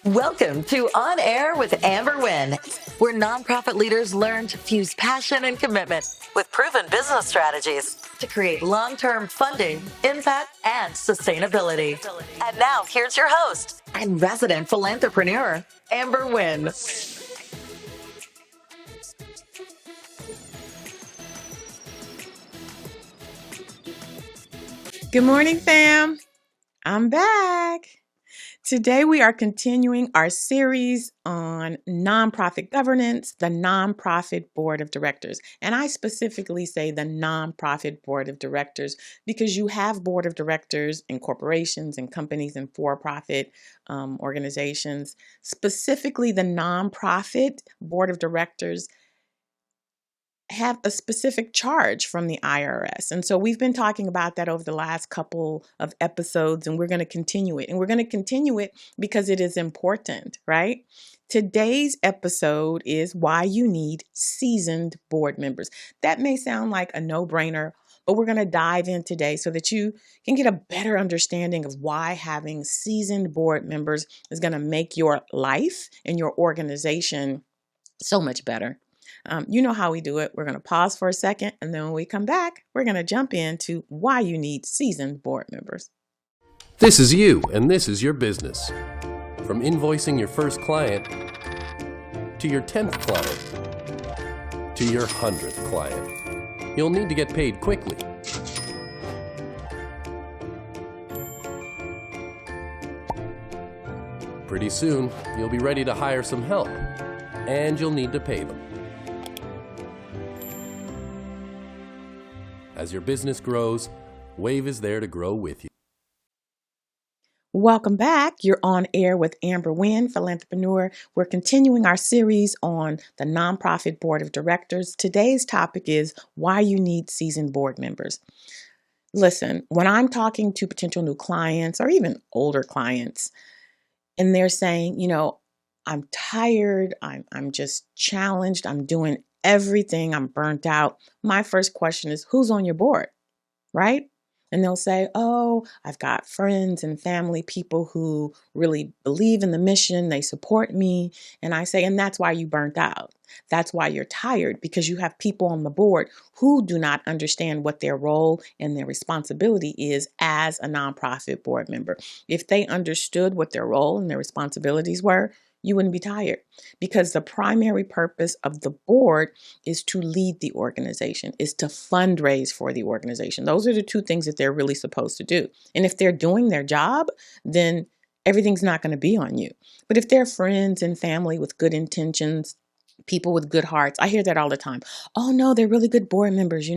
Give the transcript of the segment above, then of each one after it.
Welcome to On Air with Amber Wynn, where nonprofit leaders learn to fuse passion and commitment with proven business strategies to create long-term funding, impact, and sustainability. And now, here's your host and resident philanthrepreneur, Amber Wynn. Good morning, fam. I'm back. Today we are continuing our series on nonprofit governance, the nonprofit board of directors. And I specifically say the nonprofit board of directors because you have board of directors in corporations and companies and for-profit organizations. Specifically, the nonprofit board of directors have a specific charge from the IRS. And so we've been talking about that over the last couple of episodes, and we're going to continue it. And we're going to continue it because it is important, right? Today's episode is why you need seasoned board members. That may sound like a no-brainer, but we're going to dive in today so that you can get a better understanding of why having seasoned board members is going to make your life and your organization so much better. You know how we do it. We're going to pause for a second, and then when we come back, we're going to jump into why you need seasoned board members. This is you, and this is your business. From invoicing your first client, to your 10th client, to your 100th client, you'll need to get paid quickly. Pretty soon, you'll be ready to hire some help, and you'll need to pay them. As your business grows, Wave is there to grow with you. Welcome back. You're on air with Amber Wynn, Philanthrepreneur. We're continuing our series on the nonprofit board of directors. Today's topic is why you need seasoned board members. Listen, when I'm talking to potential new clients or even older clients, and they're saying, I'm tired, I'm just challenged, I'm doing everything, I'm burnt out. My first question is, who's on your board, right? And they'll say, oh, I've got friends and family, people who really believe in the mission, they support me. And I say, and that's why you burnt out. That's why you're tired, because you have people on the board who do not understand what their role and their responsibility is as a nonprofit board member. If they understood what their role and their responsibilities were, you wouldn't be tired, because the primary purpose of the board is to lead the organization, is to fundraise for the organization. Those are the two things that they're really supposed to do. And if they're doing their job, then everything's not going to be on you. But if they're friends and family with good intentions, people with good hearts, I hear that all the time. Oh no, they're really good board members.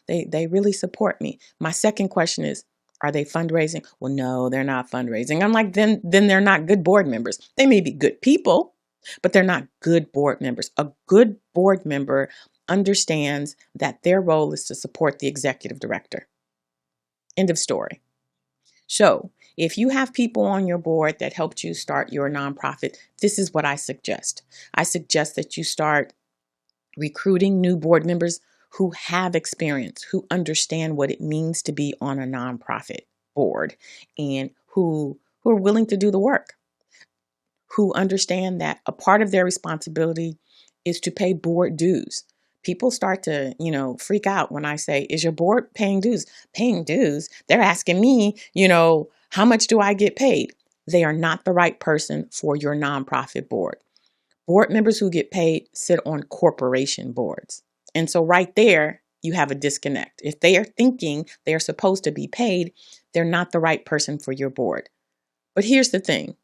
They really support me. My second question is, are they fundraising? Well, no, they're not fundraising. I'm like, then they're not good board members. They may be good people, but they're not good board members. A good board member understands that their role is to support the executive director. End of story. So if you have people on your board that helped you start your nonprofit, this is what I suggest. I suggest that you start recruiting new board members who have experience, who understand what it means to be on a nonprofit board, and who are willing to do the work, who understand that a part of their responsibility is to pay board dues. People start to, freak out when I say, is your board paying dues? Paying dues? They're asking me, how much do I get paid? They are not the right person for your nonprofit board. Board members who get paid sit on corporation boards. And so right there, you have a disconnect. If they are thinking they're supposed to be paid, they're not the right person for your board. But here's the thing.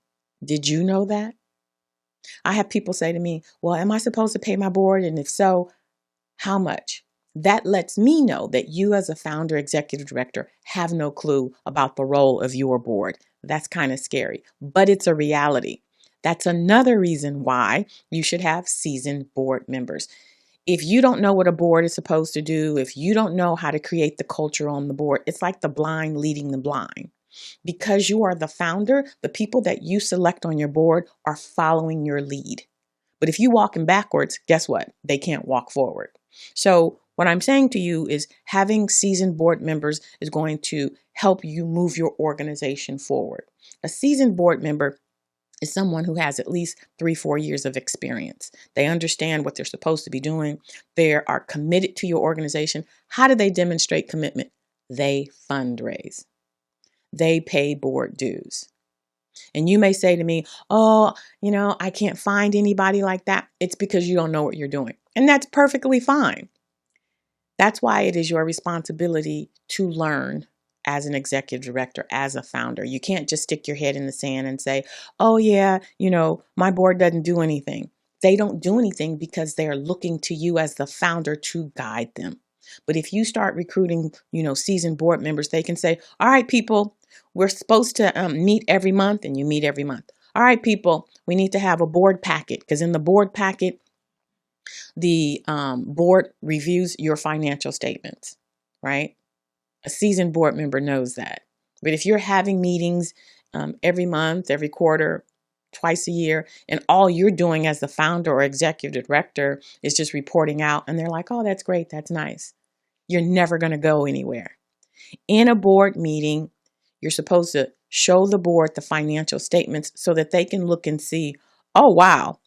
Did you know that? I have people say to me, well, am I supposed to pay my board? And if so, how much? That lets me know that you as a founder, executive director, have no clue about the role of your board. That's kind of scary, but it's a reality. That's another reason why you should have seasoned board members. If you don't know what a board is supposed to do, if you don't know how to create the culture on the board, it's like the blind leading the blind. Because you are the founder, the people that you select on your board are following your lead. But if you walk in backwards, guess what? They can't walk forward. So what I'm saying to you is having seasoned board members is going to help you move your organization forward. A seasoned board member is someone who has at least 3-4 years of experience. They understand what they're supposed to be doing. They are committed to your organization. How do they demonstrate commitment? They fundraise. They pay board dues. And you may say to me, oh, I can't find anybody like that. It's because you don't know what you're doing. And that's perfectly fine. That's why it is your responsibility to learn as an executive director, as a founder. You can't just stick your head in the sand and say, oh yeah, my board doesn't do anything. They don't do anything because they're looking to you as the founder to guide them. But if you start recruiting, seasoned board members, they can say, all right, people, we're supposed to meet every month, and you meet every month. All right, people, we need to have a board packet, because in the board packet, the board reviews your financial statements, right? A seasoned board member knows that. But if you're having meetings every month, every quarter, twice a year, and all you're doing as the founder or executive director is just reporting out, and they're like, oh, that's great, that's nice, you're never going to go anywhere. In a board meeting, you're supposed to show the board the financial statements so that they can look and see, oh, wow,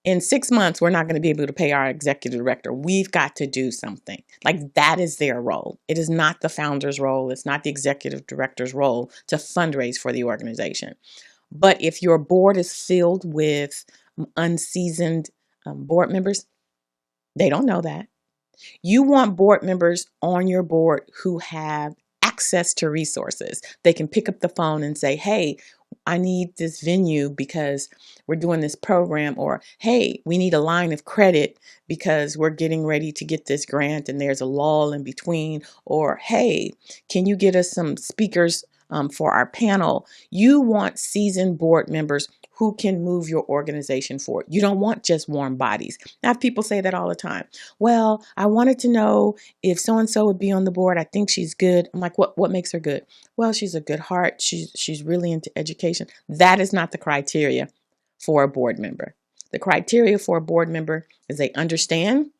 in 6 months, we're not going to be able to pay our executive director. We've got to do something. Like, that is their role. It is not the founder's role. It's not the executive director's role to fundraise for the organization. But if your board is filled with unseasoned board members, they don't know that. You want board members on your board who have access to resources. They can pick up the phone and say, hey, I need this venue because we're doing this program, or hey, we need a line of credit because we're getting ready to get this grant and there's a lull in between, or hey, can you get us some speakers for our panel? You want seasoned board members who can move your organization forward. You don't want just warm bodies. I have people say that all the time. Well, I wanted to know if so-and-so would be on the board. I think she's good. I'm like, what makes her good? Well, she's a good heart. She's really into education. That is not the criteria for a board member. The criteria for a board member is they understand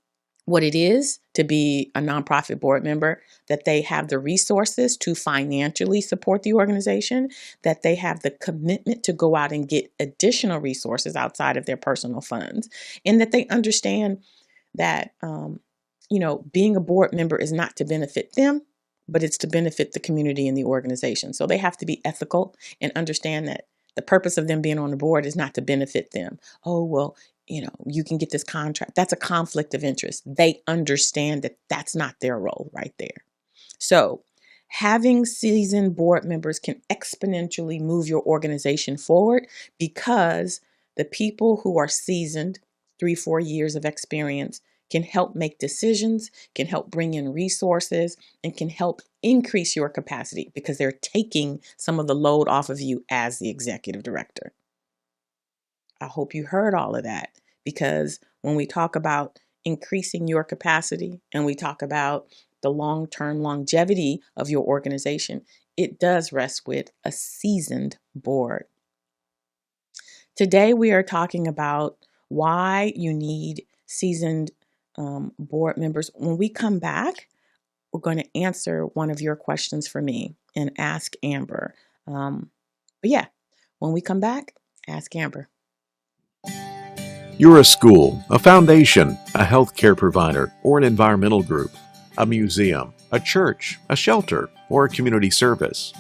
what it is to be a nonprofit board member, that they have the resources to financially support the organization, that they have the commitment to go out and get additional resources outside of their personal funds, and that they understand that, being a board member is not to benefit them, but it's to benefit the community and the organization. So they have to be ethical and understand that the purpose of them being on the board is not to benefit them. Oh, well, you can get this contract. That's a conflict of interest. They understand that that's not their role right there. So having seasoned board members can exponentially move your organization forward, because the people who are seasoned, 3-4 years of experience, can help make decisions, can help bring in resources, and can help increase your capacity because they're taking some of the load off of you as the executive director. I hope you heard all of that, because when we talk about increasing your capacity and we talk about the long-term longevity of your organization, it does rest with a seasoned board. Today, we are talking about why you need seasoned board members. When we come back, we're going to answer one of your questions for me and ask Amber. But yeah, when we come back, ask Amber. You're a school, a foundation, a healthcare provider, or an environmental group, a museum, a church, a shelter, or a community service.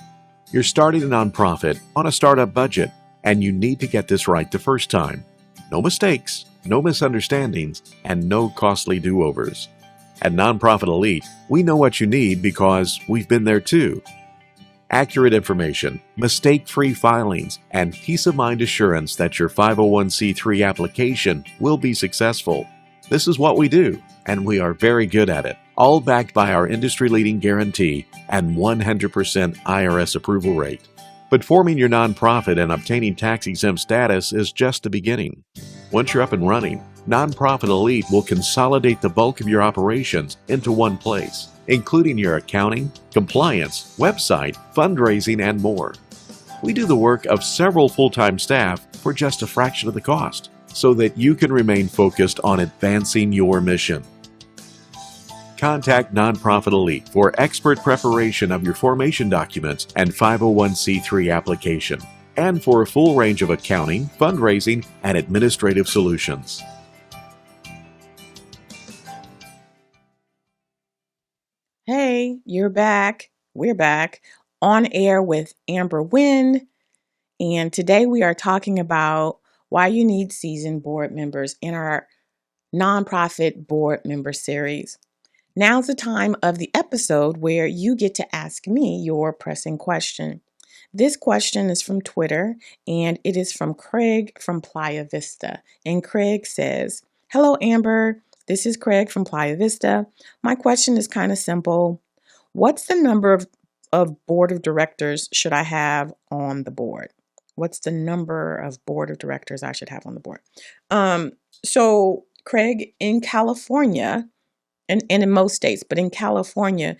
You're starting a nonprofit on a startup budget, and you need to get this right the first time. No mistakes, no misunderstandings, and no costly do-overs. At Nonprofit Elite, we know what you need because we've been there too. Accurate information, mistake-free filings, and peace-of-mind assurance that your 501c3 application will be successful. This is what we do, and we are very good at it, all backed by our industry-leading guarantee and 100% IRS approval rate. But forming your nonprofit and obtaining tax-exempt status is just the beginning. Once you're up and running, Nonprofit Elite will consolidate the bulk of your operations into one place, including your accounting, compliance, website, fundraising, and more. We do the work of several full-time staff for just a fraction of the cost, so that you can remain focused on advancing your mission. Contact Nonprofit Elite for expert preparation of your formation documents and 501c3 application. and for a full range of accounting, fundraising, and administrative solutions. Hey, you're back. We're back on air with Amber Wynn. And today we are talking about why you need seasoned board members in our nonprofit board member series. Now's the time of the episode where you get to ask me your pressing question. This question is from Twitter, and it is from Craig from Playa Vista. And Craig says, "Hello, Amber. This is Craig from Playa Vista. My question is kind of simple. What's the number of board of directors should I have on the board? What's the number of board of directors I should have on the board?" So Craig, in California, and in most states, but in California,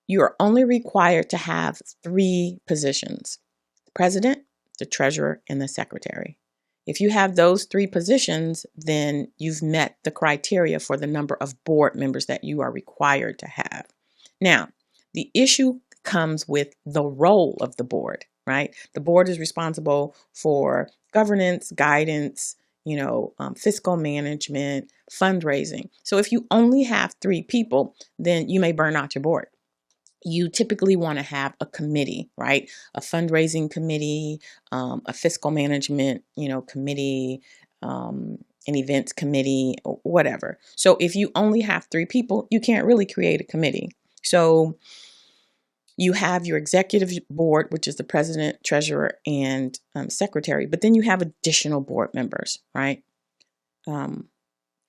you are only required to have 3 positions: the president, the treasurer, and the secretary. If you have those 3 positions, then you've met the criteria for the number of board members that you are required to have. Now, the issue comes with the role of the board, right? The board is responsible for governance, guidance, fiscal management, fundraising. So if you only have 3 people, then you may burn out your board. You typically want to have a committee, right? A fundraising committee, a fiscal management, committee, an events committee, or whatever. So if you only have 3 people, you can't really create a committee. So you have your executive board, which is the president, treasurer, and secretary, but then you have additional board members, right?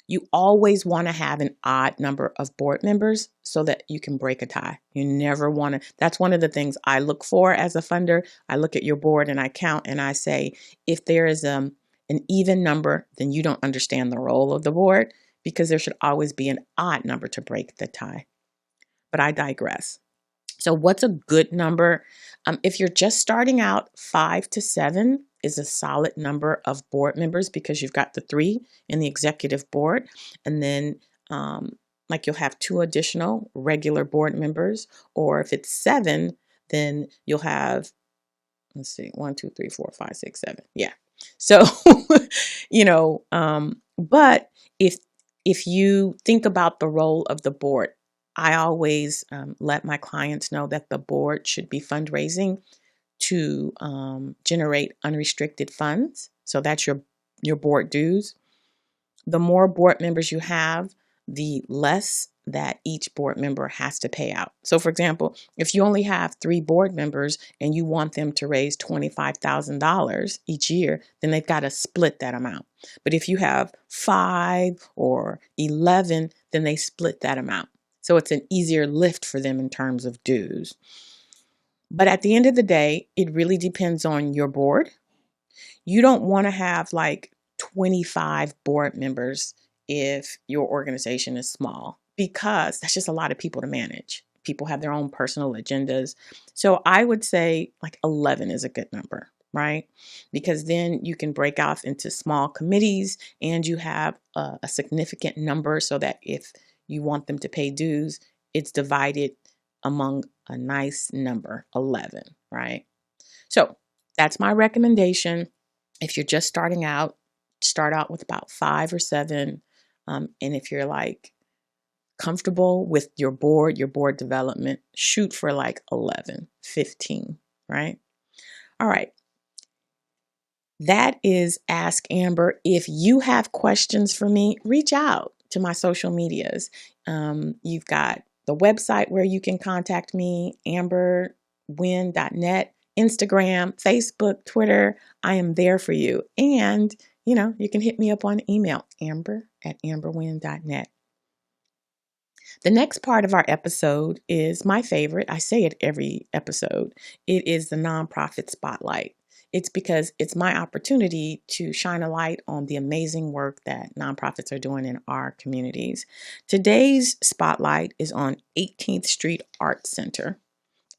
You always want to have an odd number of board members so that you can break a tie. You never want to. That's one of the things I look for as a funder. I look at your board and I count and I say, if there is an even number, then you don't understand the role of the board, because there should always be an odd number to break the tie. But I digress. So what's a good number? If you're just starting out, 5 to 7 is a solid number of board members, because you've got the 3 in the executive board. And then you'll have 2 additional regular board members. Or if it's 7, then you'll have, 1, 2, 3, 4, 5, 6, 7. Yeah. So, but if you think about the role of the board, I always let my clients know that the board should be fundraising to generate unrestricted funds. So that's your board dues. The more board members you have, the less that each board member has to pay out. So for example, if you only have 3 board members and you want them to raise $25,000 each year, then they've got to split that amount. But if you have 5 or 11, then they split that amount. So it's an easier lift for them in terms of dues. But at the end of the day, it really depends on your board. You don't want to have 25 board members if your organization is small, because that's just a lot of people to manage. People have their own personal agendas. So I would say 11 is a good number, right? Because then you can break off into small committees and you have a significant number, so that if you want them to pay dues, it's divided among a nice number, 11, right? So that's my recommendation. If you're just starting out, start out with about 5 or 7. And if you're comfortable with your board development, shoot for 11, 15, right? All right. That is Ask Amber. If you have questions for me, reach out to my social medias. You've got the website where you can contact me, amberwynn.net, Instagram, Facebook, Twitter. I am there for you. And, you can hit me up on email, amber@amberwynn.net. The next part of our episode is my favorite. I say it every episode. It is the nonprofit spotlight. It's because it's my opportunity to shine a light on the amazing work that nonprofits are doing in our communities. Today's spotlight is on 18th Street Arts Center.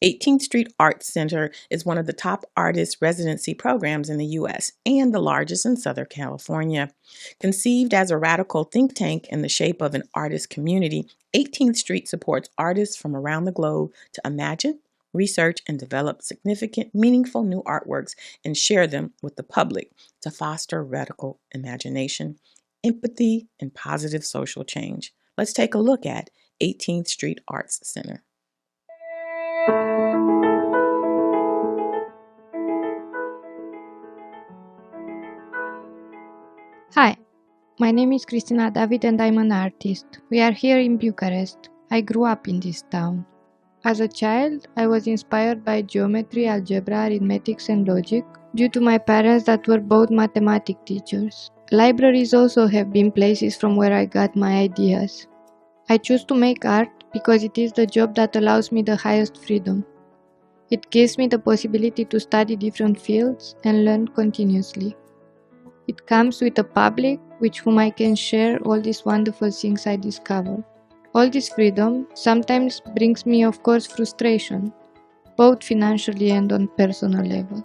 18th Street Arts Center is one of the top artist residency programs in the U.S. and the largest in Southern California. Conceived as a radical think tank in the shape of an artist community, 18th Street supports artists from around the globe to imagine, research and develop significant, meaningful new artworks and share them with the public to foster radical imagination, empathy, and positive social change. Let's take a look at 18th Street Arts Center. Hi, my name is Cristina David and I'm an artist. We are here in Bucharest. I grew up in this town. As a child, I was inspired by geometry, algebra, arithmetics and logic due to my parents that were both mathematics teachers. Libraries also have been places from where I got my ideas. I choose to make art because it is the job that allows me the highest freedom. It gives me the possibility to study different fields and learn continuously. It comes with a public with whom I can share all these wonderful things I discover. All this freedom sometimes brings me, of course, frustration, both financially and on personal level.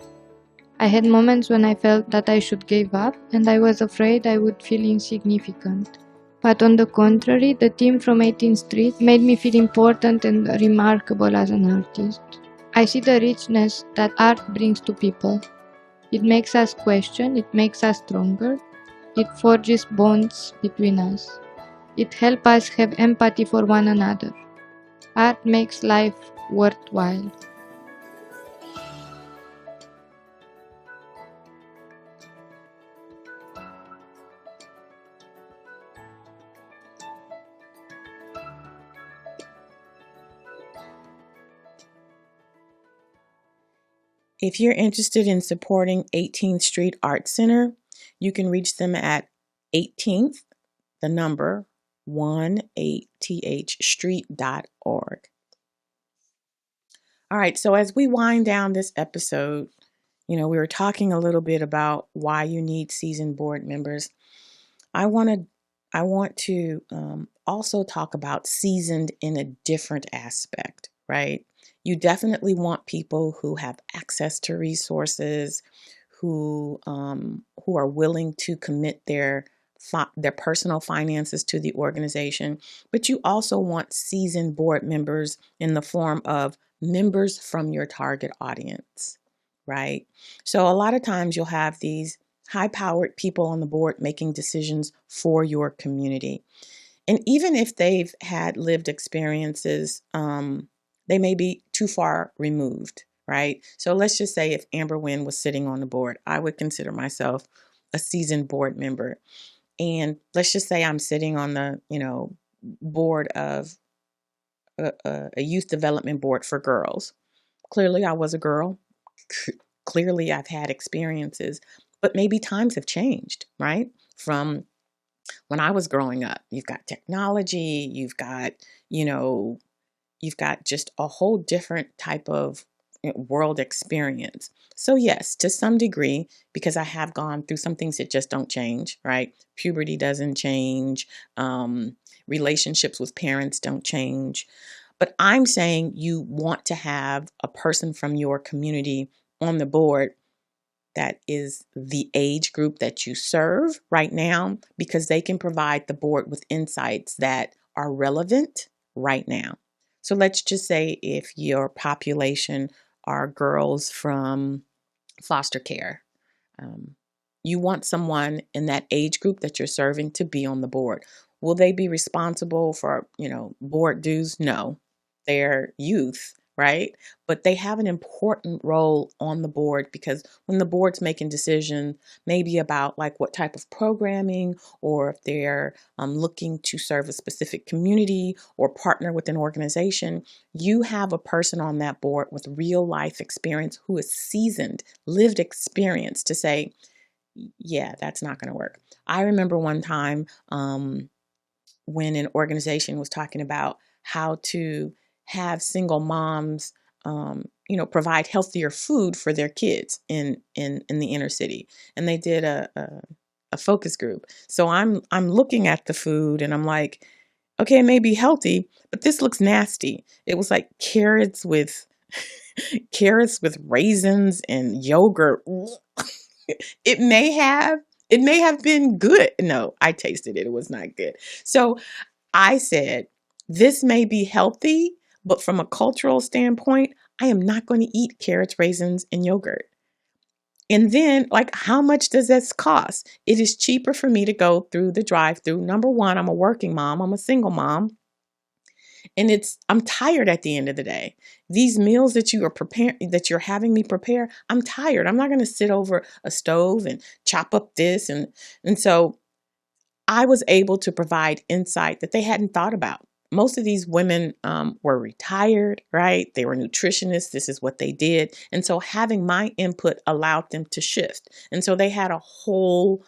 I had moments when I felt that I should give up and I was afraid I would feel insignificant. But on the contrary, the team from 18th Street made me feel important and remarkable as an artist. I see the richness that art brings to people. It makes us question, it makes us stronger, it forges bonds between us. It helps us have empathy for one another. Art makes life worthwhile. If you're interested in supporting 18th Street Art Center, you can reach them at 18th, the number 18thstreet.org. All right, so as we wind down this episode, we were talking a little bit about why you need seasoned board members. I want to also talk about seasoned in a different aspect, right? You definitely want people who have access to resources, who are willing to commit their personal finances to the organization. But you also want seasoned board members in the form of members from your target audience, right? So a lot of times you'll have these high-powered people on the board making decisions for your community. And even if they've had lived experiences, they may be too far removed, right? So let's just say if Amber Wynn was sitting on the board, I would consider myself a seasoned board member. And let's just say I'm sitting on the, board of a youth development board for girls. Clearly, I was a girl. Clearly, I've had experiences, but maybe times have changed, right? From when I was growing up, you've got technology, you've got just a whole different type of world experience. So yes, to some degree, because I have gone through some things that just don't change, right? Puberty doesn't change. Relationships with parents don't change. But I'm saying you want to have a person from your community on the board that is the age group that you serve right now, because they can provide the board with insights that are relevant right now. So let's just say if your population are girls from foster care, you want someone in that age group that you're serving to be on the board. Will they be responsible for, board dues? No, they're youth, right? But they have an important role on the board, because when the board's making decisions, maybe about like what type of programming, or if they're looking to serve a specific community or partner with an organization, you have a person on that board with real life experience who is seasoned, lived experience to say, yeah, that's not going to work. I remember one time when an organization was talking about how to have single moms, provide healthier food for their kids in the inner city, and they did a focus group. So I'm looking at the food and I'm like, okay, it may be healthy, but this looks nasty. It was like carrots with raisins and yogurt. It may have been good. No, I tasted it. It was not good. So I said, this may be healthy, but from a cultural standpoint, I am not going to eat carrots, raisins, and yogurt. And then, like, how much does this cost? It is cheaper for me to go through the drive-through. Number one, I'm a working mom. I'm a single mom. And I'm tired at the end of the day. These meals that you're having me prepare, I'm tired. I'm not going to sit over a stove and chop up this. And so I was able to provide insight that they hadn't thought about. Most of these women were retired, right? They were nutritionists. This is what they did. And so having my input allowed them to shift. And so they had a whole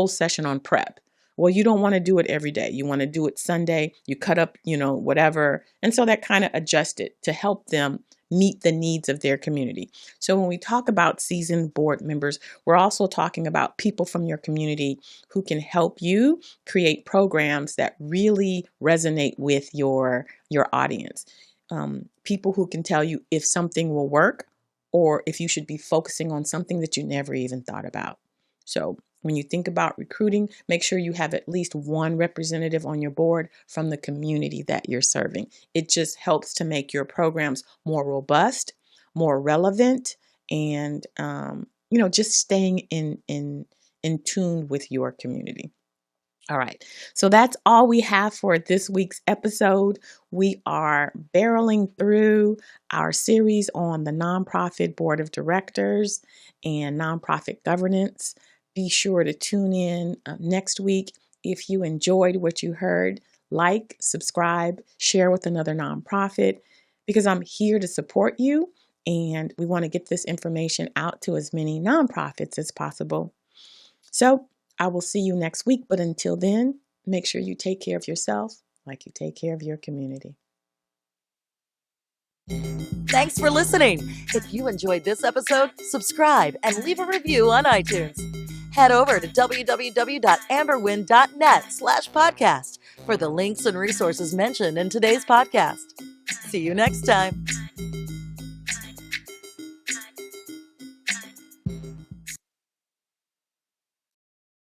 session on prep. Well, you don't want to do it every day. You want to do it Sunday. You cut up, whatever. And so that kind of adjusted to help them meet the needs of their community. So when we talk about seasoned board members, we're also talking about people from your community who can help you create programs that really resonate with your audience. People who can tell you if something will work or if you should be focusing on something that you never even thought about. So when you think about recruiting, make sure you have at least one representative on your board from the community that you're serving. It just helps to make your programs more robust, more relevant, and just staying in tune with your community. All right, so that's all we have for this week's episode. We are barreling through our series on the nonprofit board of directors and nonprofit governance. Be sure to tune in next week. If you enjoyed what you heard, like, subscribe, share with another nonprofit, because I'm here to support you and we want to get this information out to as many nonprofits as possible. So I will see you next week, but until then, make sure you take care of yourself like you take care of your community. Thanks for listening. If you enjoyed this episode, subscribe and leave a review on iTunes. Head over to www.amberwynn.net/podcast for the links and resources mentioned in today's podcast. See you next time.